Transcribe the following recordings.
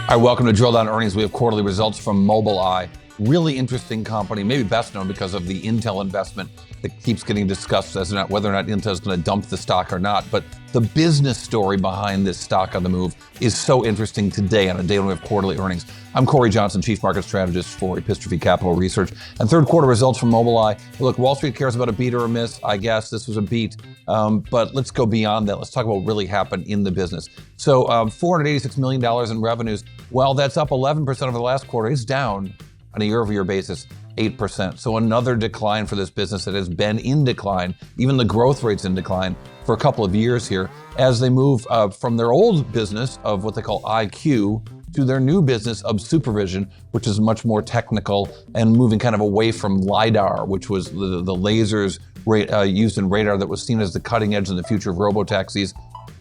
Hi, welcome to Drill Down Earnings. We have quarterly results from Mobileye. Really interesting company, maybe best known because of the Intel investment that keeps getting discussed as not whether or not Intel is going to dump the stock or not. But the business story behind this stock on the move is so interesting today on a day when we have quarterly earnings. I'm Cory Johnson, Chief Market Strategist for Epistrophy Capital Research. And third quarter results from Mobileye. Look, Wall Street cares about a beat or a miss. I guess this was a beat. But let's go beyond that. Let's talk about what really happened in the business. So $486 million in revenues. Well, that's up 11% over the last quarter. It's down on a year-over-year basis, 8%. So another decline for this business that has been in decline. Even the growth rate's in decline for a couple of years here as they move from their old business of what they call IQ to their new business of supervision, which is much more technical and moving kind of away from LiDAR, which was the lasers used in radar that was seen as the cutting edge in the future of robotaxis.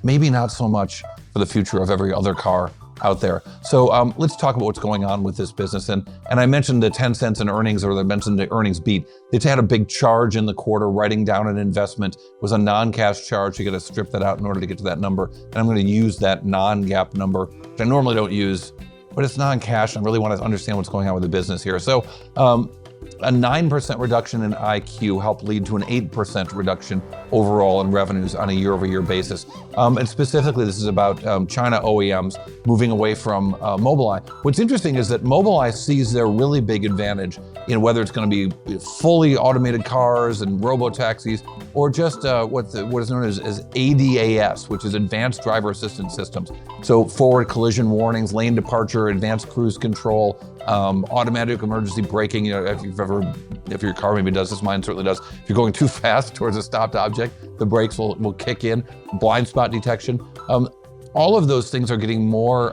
Maybe not so much for the future of every other car out there. So let's talk about what's going on with this business. And I mentioned the 10 cents in earnings, or I mentioned the earnings beat. It's had a big charge in the quarter. Writing down an investment was a non-cash charge. You got to strip that out in order to get to that number. And I'm going to use that non-GAAP number, which I normally don't use, but it's non-cash. I really want to understand what's going on with the business here. So a 9% reduction in IQ helped lead to an 8% reduction overall in revenues on a year-over-year basis. And specifically, this is about China OEMs moving away from Mobileye. What's interesting is that Mobileye sees their really big advantage in whether it's going to be fully automated cars and robo-taxis, or just what is known as ADAS, which is Advanced Driver Assistance Systems. So forward collision warnings, lane departure, advanced cruise control, automatic emergency braking. You know, if your car maybe does this, mine certainly does. If you're going too fast towards a stopped object, the brakes will kick in. Blind spot detection. All of those things are getting more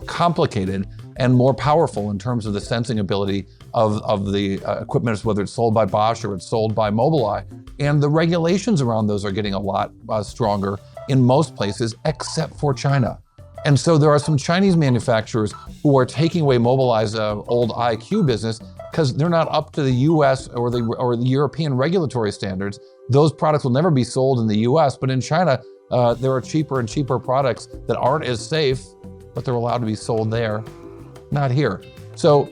complicated and more powerful in terms of the sensing ability of the equipment, whether it's sold by Bosch or it's sold by Mobileye. And the regulations around those are getting a lot stronger in most places, except for China. And so there are some Chinese manufacturers who are taking away Mobileye's old IQ business because they're not up to the US or the European regulatory standards. Those products will never be sold in the US, but in China, there are cheaper and cheaper products that aren't as safe, but they're allowed to be sold there, not here. So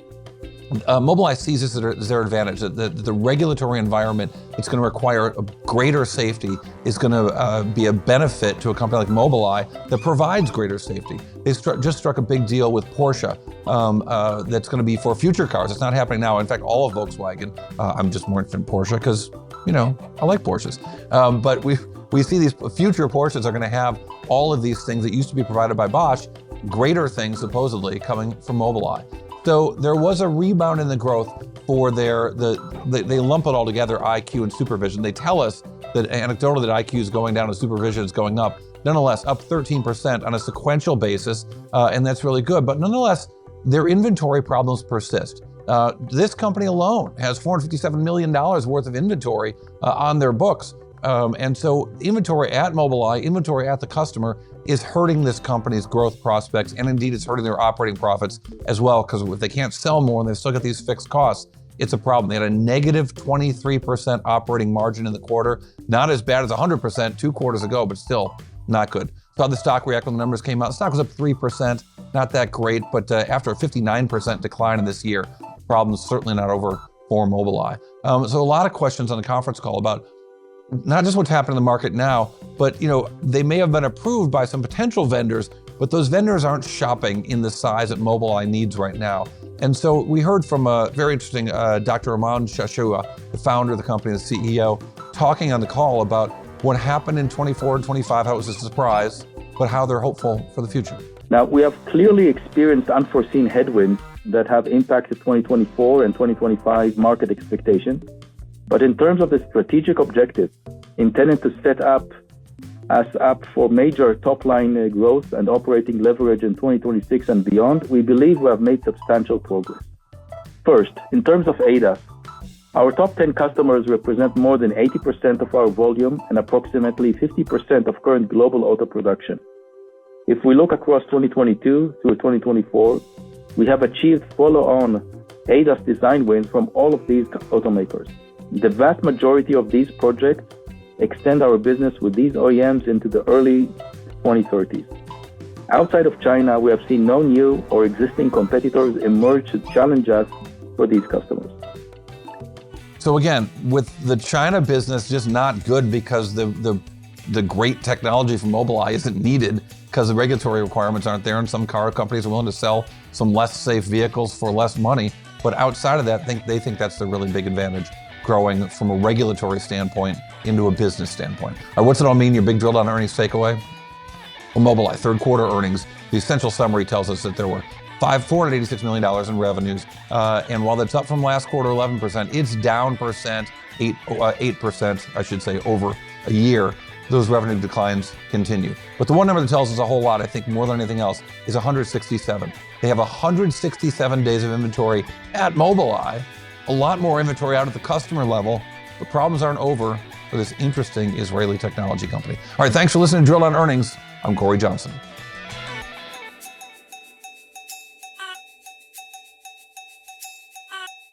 Mobileye sees this as their advantage, that the regulatory environment that's going to require a greater safety is going to be a benefit to a company like Mobileye that provides greater safety. They just struck a big deal with Porsche that's going to be for future cars. It's not happening now. In fact, all of Volkswagen, I'm just more interested in Porsche because, you know, I like Porsches. But we see these future Porsches are going to have all of these things that used to be provided by Bosch, greater things supposedly coming from Mobileye. So there was a rebound in the growth for they lump it all together, IQ and supervision. They tell us that anecdotally that IQ is going down and supervision is going up. Nonetheless, up 13% on a sequential basis, and that's really good. But nonetheless, their inventory problems persist. This company alone has $457 million worth of inventory on their books. And so inventory at Mobileye, inventory at the customer is hurting this company's growth prospects, and indeed it's hurting their operating profits as well, because if they can't sell more and they've still got these fixed costs, it's a problem. They had a negative 23% operating margin in the quarter. Not as bad as 100% 2 quarters ago, but still not good. Saw the stock react when the numbers came out. The stock was up 3%, not that great, but after a 59% decline in this year, the problem's certainly not over for Mobileye. So a lot of questions on the conference call about not just what's happening in the market now, but they may have been approved by some potential vendors, but those vendors aren't shopping in the size that Mobileye needs right now. And so we heard from a very interesting Dr. Amnon Shashua, the founder of the company, the CEO, talking on the call about what happened in 24 and 25, how it was a surprise, but how they're hopeful for the future. Now, we have clearly experienced unforeseen headwinds that have impacted 2024 and 2025 market expectations. But in terms of the strategic objective intended to set us up for major top-line growth and operating leverage in 2026 and beyond, we believe we have made substantial progress. First, in terms of ADAS, our top 10 customers represent more than 80% of our volume and approximately 50% of current global auto production. If we look across 2022 through 2024, we have achieved follow-on ADAS design wins from all of these automakers. The vast majority of these projects extend our business with these OEMs into the early 2030s. Outside of China, we have seen no new or existing competitors emerge to challenge us for these customers. So again, with the China business just not good because the great technology from Mobileye isn't needed because the regulatory requirements aren't there, and some car companies are willing to sell some less safe vehicles for less money. But outside of that, they think that's the really big advantage, growing from a regulatory standpoint into a business standpoint. All right, what's it all mean? Your big drill down earnings takeaway? Well, Mobileye, third quarter earnings, the essential summary tells us that there were $486 million in revenues. And while that's up from last quarter, 11%, it's down 8%, I should say, over a year. Those revenue declines continue. But the one number that tells us a whole lot, I think more than anything else, is 167. They have 167 days of inventory at Mobileye, a lot more inventory out at the customer level. The problems aren't over for this interesting Israeli technology company. All right, thanks for listening to Drill on Earnings. I'm Cory Johnson.